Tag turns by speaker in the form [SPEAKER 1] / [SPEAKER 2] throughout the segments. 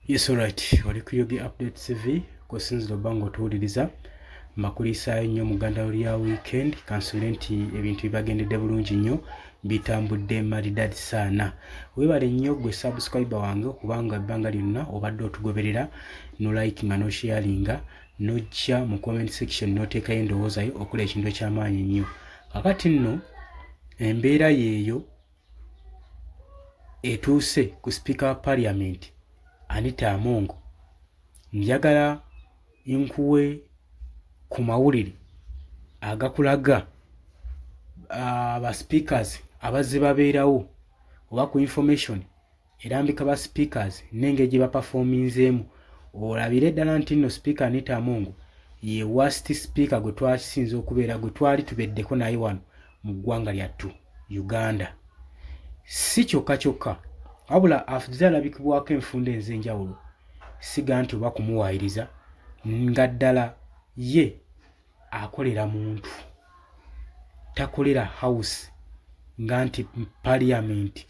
[SPEAKER 1] Yes, alright. Wali kuyogi update CV kusinzira bango tuwuliriza makulisaayo nnyo mu Uganda lya weekend kansule nti ebintu bibagendedde bulungi nnyo bitambudde maridadi saana. Weebale nnyo gwe subscriber wange kubanga ebbanga lyonna obadde otugoberera no like nga no sharinga nojja mu comment section noteekayo endowooza yo okola ekintu eky'amaanyi nnyo. Kakati nno embeera yeeyo etuuse ku speaker wa parliament Anita Amongo. Njagala nkuwe ku mawulire agakulaga aba speakers abazze babeerawo oba ku information erambika ba speakers n'engeri gye baperforminzeemu olabire ddala nti nno speaker Anita Amongo ye worst speaker gwe twasinze okubeera gwe twali tubeddeko naye wano mu ggwanga lyattu Uganda. Si kyokka kyokka wabula afudde alabikibwako enfunda ez'enjawulo siga nti oba kumuwaayiriza nga ddala ye akolera muntu takolera house nga nti parliament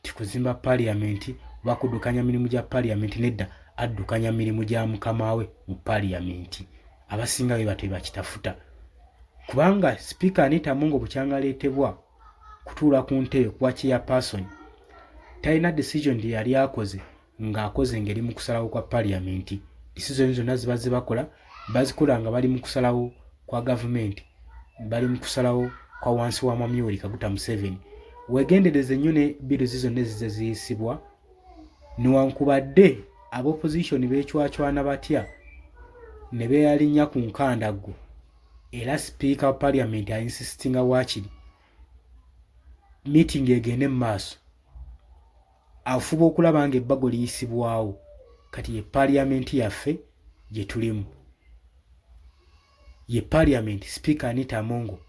[SPEAKER 1] tikuzimba parliament oba kuddukanya mirimu gya parliament nedda addukanya mirimu gya mukama we mu parliament abasinga be bate bakitafuta kubanga speaker Anita Amongo bukyangaleetebwa kutuula ku ntebe kwa chairperson talina decision ndi yali akoze ng'akoze ngeri mu kusalawo kwa parliament. Decision zonna ziba zibakola bazikola nga bali mu kusalawo kwa government bali mu kusalawo kwa wansi wa Mamyori Kaguta Museveni. Wegendereze nnyo ne biru zonna ziyisibwa newankubadde ab'opposition beecwacwana batya ne beeyalinnya ku nkandaggo era speaker wa parliament ainsistinga waakiri meeting egende mu maaso afuba okulaba nga ebbago liyisibwawo kati ye parliament yaffe gye tulimu ye parliament speaker Anita Amongo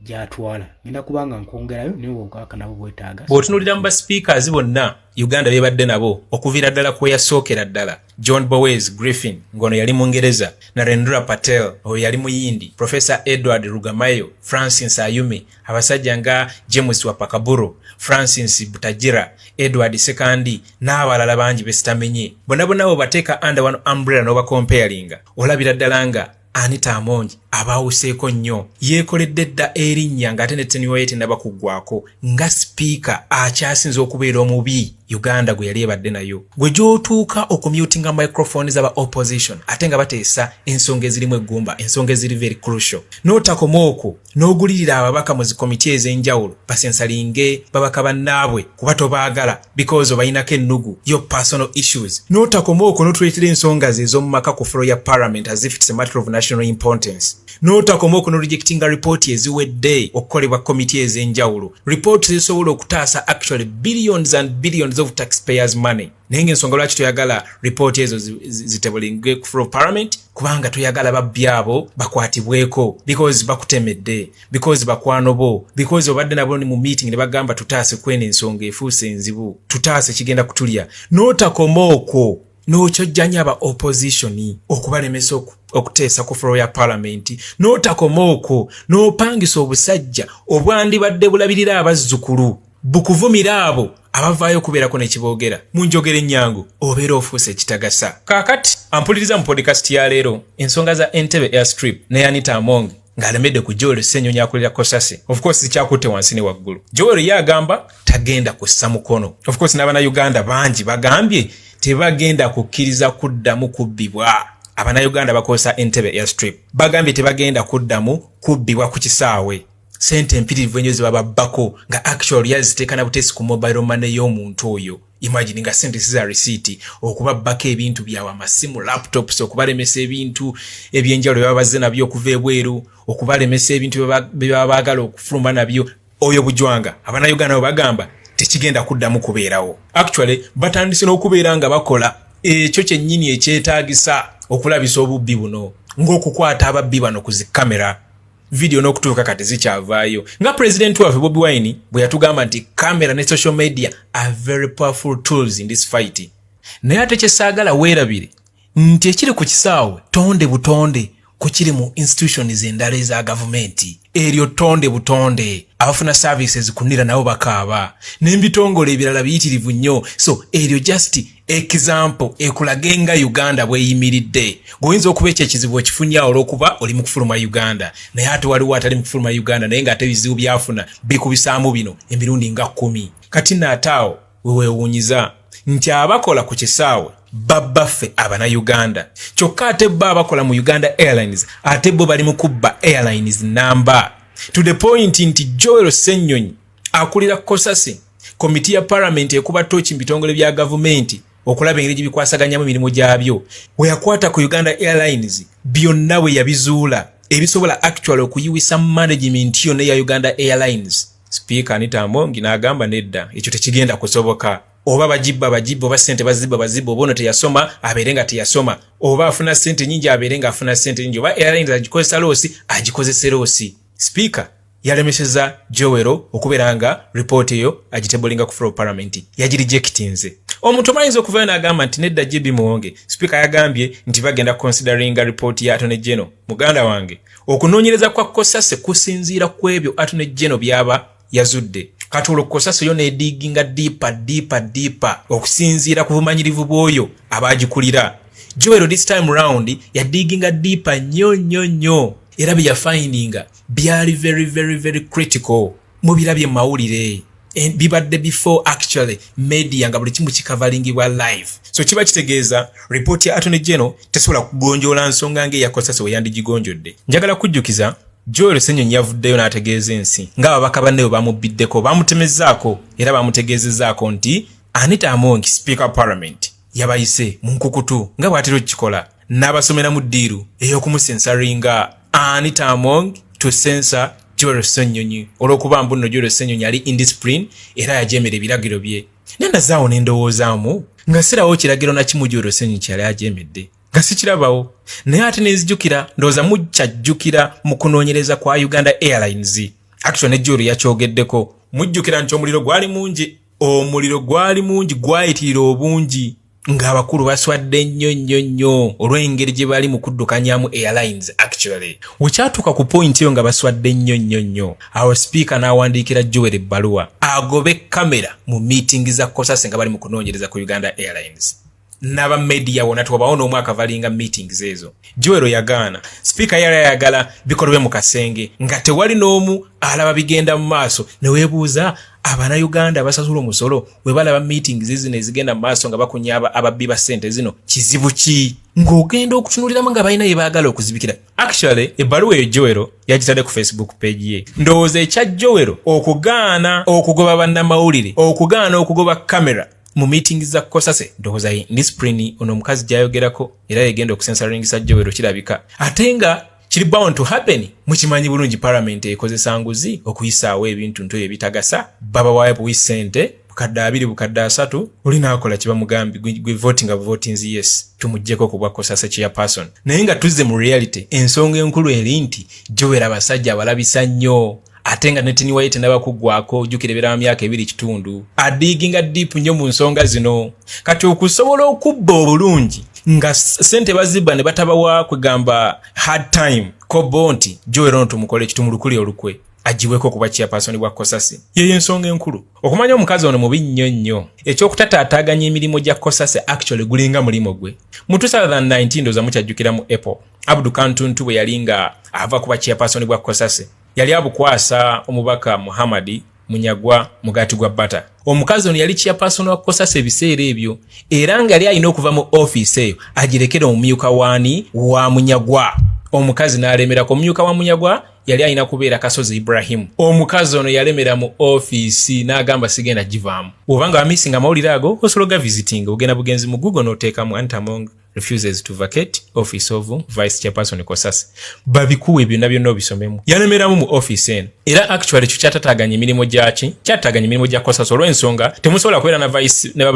[SPEAKER 1] gy'atwala ngenda kubanga nkwongerayo niwe okaka nabo bwetaaga
[SPEAKER 2] bw'otunuulira mu baspeakers bonna Uganda beebadde nabo okuviira ddala ku yasookera ddala John Bowes Griffin ng'ono yali Mungereza, Narendra Patel oyo yali Muyindi, Professor Edward Rugamayo, Francis Ayume, abasajja nga James Wapakaburo, Francis Butajira, Edward Sekandi n'abalala bangi besitamenye bonna bonna bateeka under one umbrella n'oba comparinga olabira ddala nga Anita Amongo abawuseeko nnyo yeekoledde dda erinnya ng'ate ne tenure ye tennaba kuggwako nga speaker akyasinze okubeera omubi Uganda gwe yali ebadde nayo gwe gy'otuuka okumutinga microphone z'aba opposition ate nga bateesa ensonga ezirimu eggumba ensonga eziri very crucial n'otakoma okwo n'ogulirira ababaka mu zikomiti ez'enjawulo basensalinge babaka bannaabwe kuba tobaagala because obayinako ennugu your personal issues n'otakoma okwo n'otuleetera ensonga ze ez'omu maka ku floor ya parliament as if it's a matter of national importance n'otakoma okwo n'orejectinga report eziwedde okukolebwa komiti ez'enjawulo report zisobola okutaasa actually billions and billions of taxpayers money naye ng'ensonga lwaki toyagala report ezo zitebulinge ku floor of parliament kubanga toyagala babbi abo bakwatibweko because bakutemedde because bakwano bo because obadde nabo ni mu meeting ne bagamba tutaase kwene ensonga efuuse enzibu tutaase kigenda kutulya n'otakoma okwo n'okyojjanya aba opposition okubalemesa okuteesa ku floor ya parliament n'otakoma okwo n'opangisa obusajja obwandibadde bulabirira abazzukulu bukuvumira abo abavaayo okubeerako nekiboogera mu njogera ennyangu obeera ofuuse ekitagasa. Kaakati ampuliriza mu podcast ya leero ensonga za Entebbe airstrip ne Anita Amongo ng'alemedde ku Joel Ssenyonyi akulira Kosase. Of course kyakutte wansi ne waggulu. Joel ye agamba tagenda kussa mukono. Of course n'Abannayuganda bangi bagambye tebagenda kukkiriza kuddamu kubbibwa. Abannayuganda bakoosa Entebbe airstrip bagambye tebagenda kuddamu kubbibwa ku kisaawe. Sente empitirivu ennyo ze bababbako nga actually yaziteeka na buteesi ku mobile money y'omuntu oyo. Imagine nga sente za receipt okubabbako ebintu byawe amasimu laptops okubalemesa ebintu ebyenjalo bye babazze nabyo okuva ebweru okubalemesa ebintu bye baba baagala okufuluma nabyo oyo bujwanga Abannayuganda bagamba tekigenda kuddamu kubeerawo. Actually batandise n'okubeera nga bakola ekyo kyennyini ekyetaagisa okulabisa obubbi buno ng'okukwata ababbi bano ku zikamera video n'okutuuka kati zikyavaayo nga president waffe Bobi Wine bwe yatugamba nti camera ne social media are very powerful tools in this fight. Naye ate kyesaagala weerabire nti ekiri ku kisaawe tonde butonde kukiri mu institutions endala eza gavumenti eryo tonde butonde abafuna services kunira nabo bakaaba n'embitongole ebirala biyitirivu nnyo so eryo just example ekulaga nga Uganda bweyimiridde goyinza okuba ekyo ekizibu ekifunya olw'okuba oli mu kufuluma Uganda naye ate waliwo atali mu kufuluma Uganda naye ng'ate ebizibu byafuna bikubisaamu bino emirundi nga 10 kati naataawo weweewuunyiza nti abakola ku kisaawe babaffe abana-Uganda kyokka ate bo abakola mu Uganda Airlines ate bo bali mu kubba airlines namba to the point nti Joel Ssenyonyi akulira Kosase komiti ya parliament ekuba tochi mbitongole bya gavumenti okulaba engeri gibikwasaganyamu emirimu gyabyo we yakwata ku Uganda Airlines byonna we yabizuula ebisobola actually okuyiwisa management yonna ya Uganda Airlines. Speaker Anita Among n'agamba nedda ekyo tekigenda kusoboka oba bagibba oba sente bazibba obono teyasoma abeerenga teyasoma oba afuna sente nyingi abeerenga afuna sente nyingi oba Airlines agikozesa loosi agikozese loosi. Speaker yalemeseza Joero okuberanga report eyo agitebolinga ku floor parliament yagirejectinze. Omuntu amayinza okuvayo n'agamba nti nedda Jibi Muwonge Speaker yagambye nti bagenda considering report ya Attorney General. Muganda wange okunoonyereza kwa Kosase kusinziira ku ebyo Attorney General byaba yazudde katulo Kosase yo neediginga deeper okusinziira ku bumanyirivu bw'oyo abagikulira. Joero this time round yadiginga deeper nnyo era bya findinga byali very critical mu birabye mawulire bibadde before actually media nga buli kimu kikavalingibwa live. So kiba kitegeeza report ya Attorney General tesobola kugonjoola nsonga nge ya Kosase we yandigigonjodde. Njagala kujjukiza Joel Ssenyonyi yavuddeyo n'ategeeza ensi ng'ababaka banne bamubiddeko bamutemezzaako era bamutegeezezzaako nti Anita Among Speaker Parliament yabayise mu nkukutu nga bw'atera okikola n'abasomera mu ddiiru ey'okumusensaringa Anita Among to censor Joel Ssenyonyi olw'okuba mbu nno Joel Ssenyonyi ali indiscipline era yajeemera ebiragiro bye. Nendazaawo n'endowoozaamu nga sirawo kiragiro na kimu Joel Ssenyonyi kyali ajeemedde nga sikirabawo naye ate nenzijjukira ndowooza mukyajjukira mu kunoonyereza kwa Uganda Airlines. Actually ne Joel yakyogeddeko mujjukira nti omuliro gwali mungi gwayitirira obungi ng'abakulu baswadde nnyo olw'engeri gye bali mu kuddukanyamu Airlines. Actually wekyatuuka ku point eyo nga baswadde nnyo awo Speaker n'awandiikira Joel ebbaluwa agobe kamera mu meeting za Kosase nga bali mu kunoonyereza ku Uganda Airlines. Naba media wona twabawo n'omu akavalinga meetings ezo. Joel yagaana. Speaker yayagala bikolwe mu kasenge nga tewali n'omu alaba bigenda mu maaso ne weebuuza abana Uganda basasula omusolo we balaba meetings zino ezigenda mu maaso nga bakunyaba ababbi ba ssente zino kizibu ki ng'ogenda okutunuliramu nga balina bye baagala okuzibikira. Actually ebbaluwa eyo Joel yagitadde ku Facebook page ye. Ndowooza ekya Joel okugaana okugoba bannamawulire okugaana okugoba kamera mu meetings za Kosase ndowooza discipline ono omukazi gyayogerako era yegenda okusensaringisa Joel kirabika ate nga kiri bound to happen. Mukimanyi bulungi parliament ekozesa nguzi okuyisaawo ebintu nto ebitagasa babawayo buwi ssente bukadde 2 bukadde 3 olinakola kiba mugambi gwe voting yes tumujjeko ku bwa Kosase chairperson naye nga tuzze mu reality ensonga enkulu eri nti Joel abasajja abalabisa nnyo ate nga netini waite n'abakuggwako jjukire bera myaka 2 kitundu adiginga deep nnyo mu nsonga zino kati okusobola okubba obulungi nga sente bazibba ne batabawa kwegamba hard time ko bonti Joel ono tumukole kitumulukuli olukwe ajiweko kuba chairperson bwa Kosase yeye ensonga enkulu okumanya omukazi ono mubi nnyo ekyokutataataganya emirimu gya Kosase actually gulinga mulimo gwe mu 2019 ndoza mukyajjukira mu Apple Abdu Kantuntu bwe yalinga ava kuba chairperson bwa Kosase yali abukwasa omubaka Muhammadi Munyagwa mugati gwa bata. Omukazi ono yali chairperson wa Kosase ebiseera ebyo era nga yali alina okuva mu office eyo agirekera omumyuka waani wa Munyagwa. Omukazi n'alemera ku mumyuka wa Munyagwa yali alina kubeera Kasozi Ibrahim. Omukazi ono yalemera mu office n'agamba sigenda givaamu. Obanga amisinga amawulire ago osologa visiting ogenda bugenzi mu Google n'oteekamu Anita Among refuses to vacate office of vice chairperson Kosase. Babikuwe byonna byonna obisomemu. Yalemeramu mu office eno. Era actually kyataganya emirimu gyaki kyataganya emirimu gya Kosase olw'ensonga temusobola kubeera na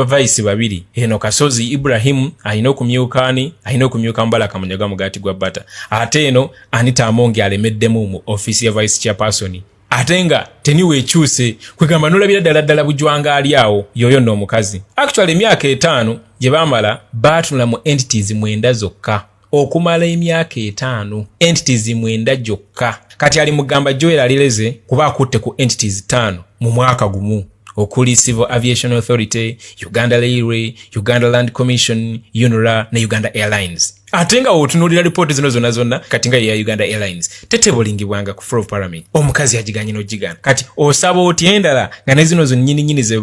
[SPEAKER 2] vice babiri. Eno Kasozi Ibrahim alina okumyukaani alina okumyuka Mbalaka Munyagwa mugati gwa bata ate eno Anita Among alemeddemu mu office ya vice chairperson ate nga teniweekyuse kwegamba n'olabira ddala bujwanga ali awo yoyo nno omukazi. Actually emyaka 5 gye baamala baatunula mu entities 9 zokka okumala emyaka 5 entities 9 gyokka kati ali mugamba Joel alireze kuba akutte ku entities 5 mu mwaka gumu okuli Civil Aviation Authority, Uganda Railway, Uganda Land Commission, UNRA ne Uganda Airlines. Ate nga otunuulira lipooti zino zonna kati nga ya Uganda Airlines tetebulingibwanga ku floor of parliament. Omukazi agiganye n'ogigana. Kati osaba oti endala nga ne zino zonnyini ze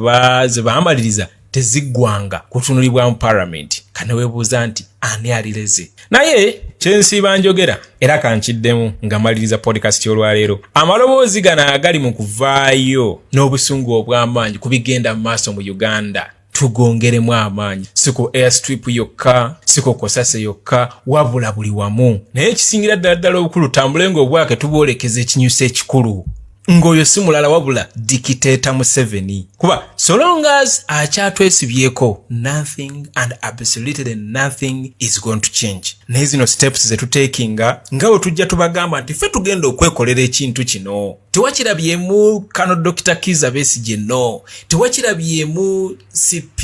[SPEAKER 2] baamaliriza teziggwanga kutunulibwa mu parliament. Kane weebuuza nti ani alireze. Naye kyensiiba njogera era kankiddemu nga maliriza podcast y'olwaleero. Amaloboozi gano agali mu kuvaayo n'obusungu obw'amaanyi kubigenda mu maaso mu Uganda. Tugongeremu amaanyi, siko airstrip yokka, siko kosase yokka, wabula buli wamu. Naye ekisingira ddala obukulu tambule ng'obwake tuboolekeza ekinyusa ekikulu. Ng'oyo si mulala wabula Dictator Museveni. Kuba so long as akyatwesibyeko, nothing and absolutely nothing is going to change. Naye zino steps ze tutekinga ngawo tujja tubagamba nti ffe tugenda okwekolera ekintu kino. Tewakirabyemu kano Dr. Kizza Besigye no. Tewakirabyemu CP.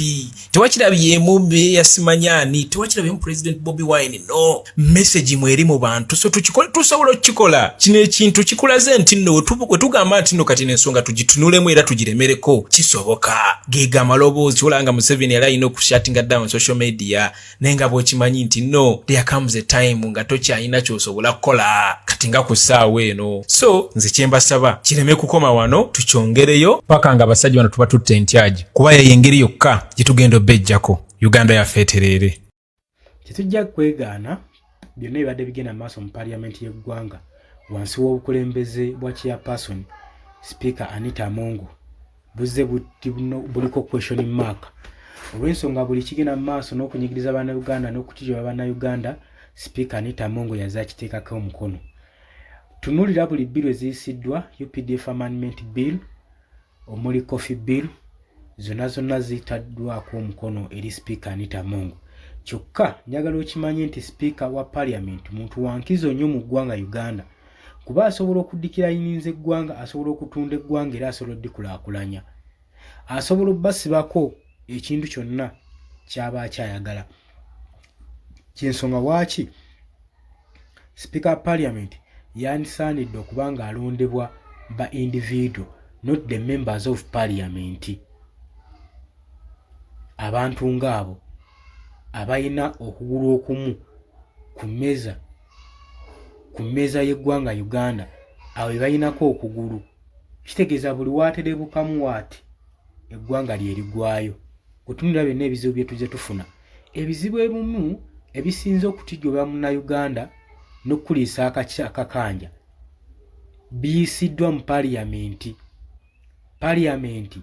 [SPEAKER 2] Tewakirabyemu Meya Simanyani. Tewakirabyemu President Bobi Wine no. Message mweri mu bantu so tusobola okukikola. Kino ekintu kikulaze nti no tugamba nti no kati n'ensonga tugitunulemu era tugiremereko kisoboka. Gega maloboozi olanga Museveni era alina okushatinga down social media nenga bw'okimanyi nti no there comes a time nga tokyalina ky'osobola kukola kati nga ku ssaawa eno. So nze kyembasaba kireme kukoma wano tukyongereyo paka nga abasajja bano tuba tutte entyaji kuba yengeri yokka gye tugenda obbejjako Uganda yaffe etereere.
[SPEAKER 1] Tetujja kwegaana byonna ebadde bigenda maaso mu parliament y'eggwanga wansi w'obukulembeze bwa chairperson Speaker Anita Amongo buzze buliko question mark olw'ensonga buli kigenda maaso n'okunyigiriza Bannayuganda n'okutijja Bannayuganda. Speaker Anita Amongo yazakiteekako omukono. Tunulira buli bill eziyisiddwa UPDF Amendment Bill omuli Coffee Bill zonna zitaddwako omukono eri Speaker Anita Amongo. Kyokka njagala okimanye nti Speaker wa Parliament muntu wankizo nnyo mu ggwanga Uganda kuba asobola okuddikira yininze eggwanga, asobola okutunda eggwanga era asobola oddikulaakulanya, asobola obbasibako ekintu kyonna kyaba akyayagala. Kyensonga waaki Speaker Parliament yandisaanidde okuba nga alondebwa ba individual not the members of Parliament. Abantu ng'abo abayina okugulu okumu ku mmeeza y'eggwanga Uganda awo bayinako okugulu kitegeeza buli waaterebukamu waati eggwanga lye ligwayo. Kutunira byonna ebizibu bye tujja tufuna ebizibu ebimu ebisinze okutijjobwa Munnayuganda n'okuliisa akakanja biyisiddwa mu Parliament. Parliament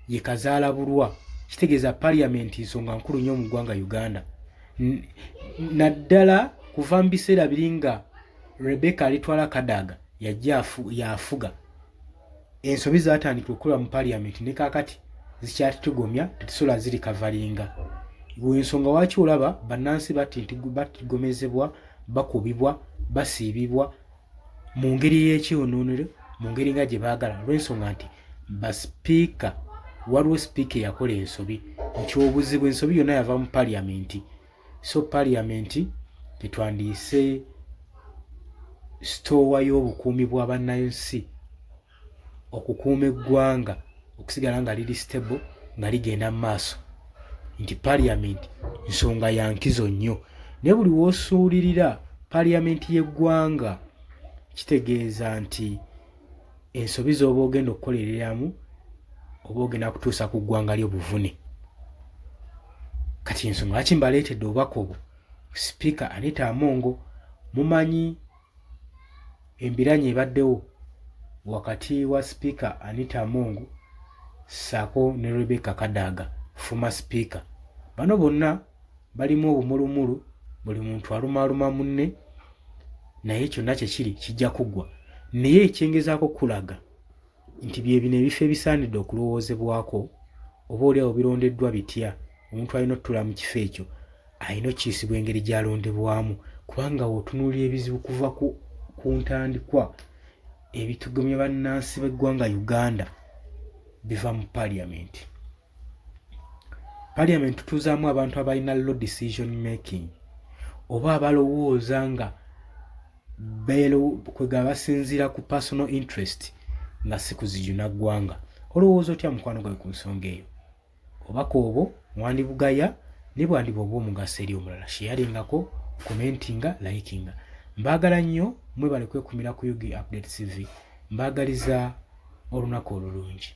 [SPEAKER 1] ye kazaala-bulwa kitegeeza Parliament nsonga nkulu nnyo mu ggwanga Uganda. Naddala kuva mu biseera biringa Rebecca alitwala Kadaga yajja yafuga ensobi zaatandika okukola mu Parliament ne kaakati zikyatugomya tetusobola ziri kavalinga. Ensonga waaki olaba bannansi batigomezebwa, bakubibwa, basiibibwa mu ngeri y'ekyonoonero, mu ngeri nga gye baagala olw'ensonga nti basipiika waliwo sipiika eyakola ensobi nti obuzibu ensobi yonna yava mu Parliament. So Parliament tetwandiise sitowa y'obukuumi bwa bannansi okukuuma eggwanga okusigala nga liri stable nga ligenda mu maaso nti Parliament nsonga ya nkizo nnyo. Ne buli w'osuulirira Parliament y'eggwanga kitegeeza nti ensobi z'oba ogenda okukolereramu oba ogenda kutuusa ku ggwanga ly'obuvune. Kati ensonga lwaki mbaleetedde obubaka obwo Speaker Anita Amongo mumanyi embiranye ebaddewo wakati wa Speaker Anita Amongo ssaako ne Rebecca Kadaga former Speaker. Bano bonna balimu obumulumulu, buli muntu alumaaluma munne naye kyonna kyekiri kijja kuggwa. Naye ekyengezaako kulaga nti bye bino ebifo ebisaanidde okulowoozebwako oba oliawo birondeddwa bitya omuntu alina ottula mu kifo ekyo alina okkiisibwa engeri gy'alondebwamu kubanga w'otunuulira ebizibu kuva ku ntandikwa ebitugomya bannansi b'eggwanga Uganda biva mu Parliament. Parliament tutuuzaamu abantu abalina low decision making oba abalowooza nga kwega basinziira ku personal interest nga si kuzijuna ggwanga olowooza otya mukwano gwawe ku nsonga eyo? Obaka obwo mwandibugaya ne bwandiba obw'omugaso eri omulala. Sharingako, commentinga, likinga. Mbaagala nnyo, mwebale kwekumira ku UG Update TV. Mbaagaliza olunaku olulungi.